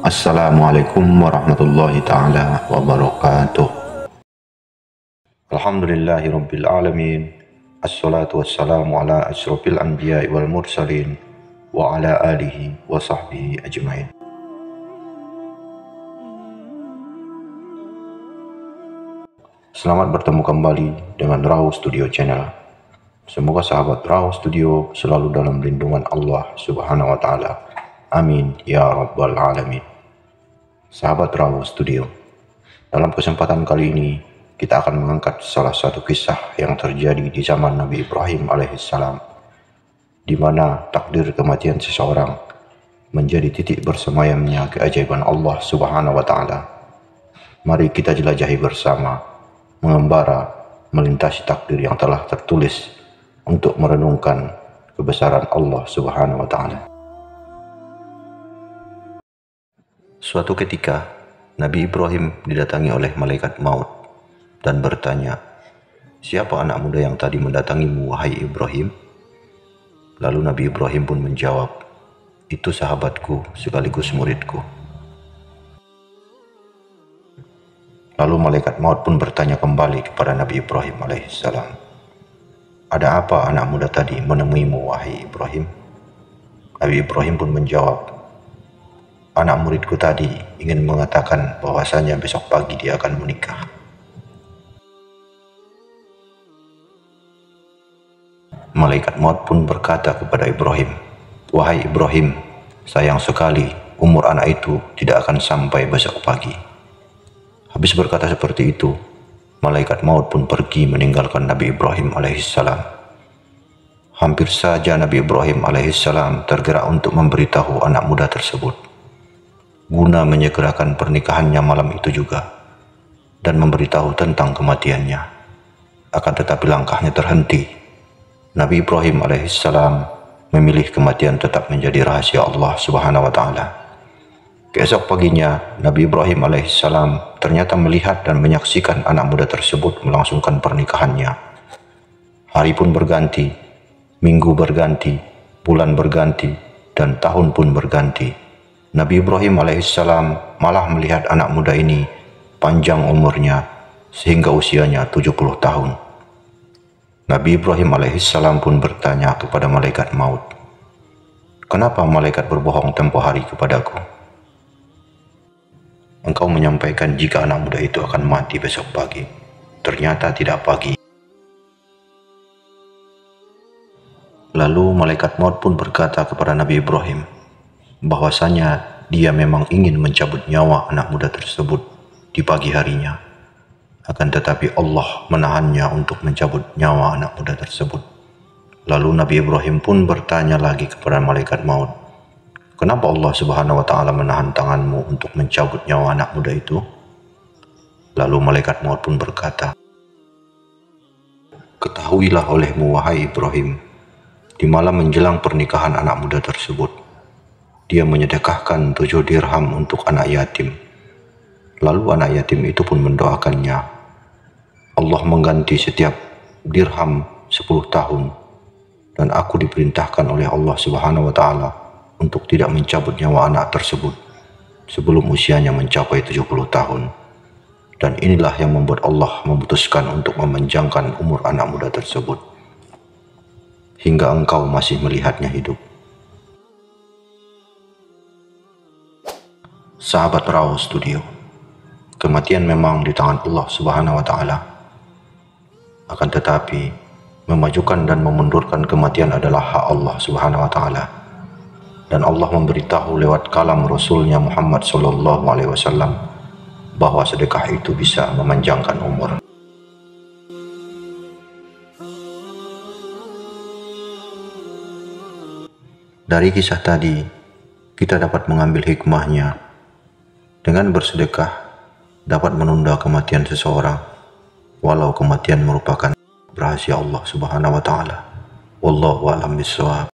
Assalamualaikum warahmatullahi ta'ala wabarakatuh. Alhamdulillahi rabbil alamin. Assalatu wassalamu ala asyrafil anbiya'i wal mursalin wa ala alihi wa sahbihi ajma'in. Selamat bertemu kembali dengan Raw Studio Channel. Semoga sahabat Raw Studio selalu dalam lindungan Allah Subhanahu wa Ta'ala. Amin ya rabbal alamin. Sahabat Raw Studio, dalam kesempatan kali ini kita akan mengangkat salah satu kisah yang terjadi di zaman Nabi Ibrahim alaihissalam, di mana takdir kematian seseorang menjadi titik bersemayamnya keajaiban Allah Subhanahu wa Ta'ala. Mari kita jelajahi bersama, mengembara melintasi takdir yang telah tertulis untuk merenungkan kebesaran Allah Subhanahu wa Ta'ala. Suatu ketika, Nabi Ibrahim didatangi oleh malaikat maut dan bertanya, "Siapa anak muda yang tadi mendatangimu, wahai Ibrahim?" Lalu Nabi Ibrahim pun menjawab, "Itu sahabatku sekaligus muridku." Lalu malaikat maut pun bertanya kembali kepada Nabi Ibrahim alaihissalam, "Ada apa anak muda tadi menemuimu, wahai Ibrahim?" Nabi Ibrahim pun menjawab, "Anak muridku tadi ingin mengatakan bahwasanya besok pagi dia akan menikah." Malaikat maut pun berkata kepada Ibrahim, "Wahai Ibrahim, sayang sekali umur anak itu tidak akan sampai besok pagi." Habis berkata seperti itu, malaikat maut pun pergi meninggalkan Nabi Ibrahim alaihissalam. Hampir saja Nabi Ibrahim alaihissalam tergerak untuk memberitahu anak muda tersebut, guna menyegerakan pernikahannya malam itu juga, dan memberitahu tentang kematiannya. Akan tetapi langkahnya terhenti. Nabi Ibrahim alaihissalam memilih kematian tetap menjadi rahasia Allah Subhanahu wa Ta'ala. Keesok paginya, Nabi Ibrahim alaihissalam ternyata melihat dan menyaksikan anak muda tersebut melangsungkan pernikahannya. Hari pun berganti, minggu berganti, bulan berganti, dan tahun pun berganti. Nabi Ibrahim alaihissalam malah melihat anak muda ini panjang umurnya sehingga usianya 70 tahun. Nabi Ibrahim alaihissalam pun bertanya kepada malaikat maut, "Kenapa malaikat berbohong tempo hari kepadaku? Engkau menyampaikan jika anak muda itu akan mati besok pagi. Ternyata tidak pagi." Lalu malaikat maut pun berkata kepada Nabi Ibrahim bahwasanya dia memang ingin mencabut nyawa anak muda tersebut di pagi harinya. Akan tetapi Allah menahannya untuk mencabut nyawa anak muda tersebut. Lalu Nabi Ibrahim pun bertanya lagi kepada malaikat maut, "Kenapa Allah Subhanahu wa Ta'ala menahan tanganmu untuk mencabut nyawa anak muda itu?" Lalu malaikat maut pun berkata, "Ketahuilah olehmu, wahai Ibrahim, di malam menjelang pernikahan anak muda tersebut, dia menyedekahkan 7 dirham untuk anak yatim. Lalu anak yatim itu pun mendoakannya. Allah mengganti setiap dirham 10 tahun, dan aku diperintahkan oleh Allah Subhanahu wa Ta'ala untuk tidak mencabut nyawa anak tersebut sebelum usianya mencapai 70 tahun. Dan inilah yang membuat Allah memutuskan untuk memanjangkan umur anak muda tersebut hingga engkau masih melihatnya hidup." Sahabat Raw Studio, kematian memang di tangan Allah Subhanahu wa Ta'ala. Akan tetapi, memajukan dan memundurkan kematian adalah hak Allah Subhanahu wa Ta'ala. Dan Allah memberitahu lewat kalam Rasulnya Muhammad sallallahu alaihi wasallam bahwa sedekah itu bisa memanjangkan umur. Dari kisah tadi, kita dapat mengambil hikmahnya. Dengan bersedekah dapat menunda kematian seseorang, walau kematian merupakan rahasia Allah Subhanahu wa Ta'ala. Wallahu a'lam bishawab.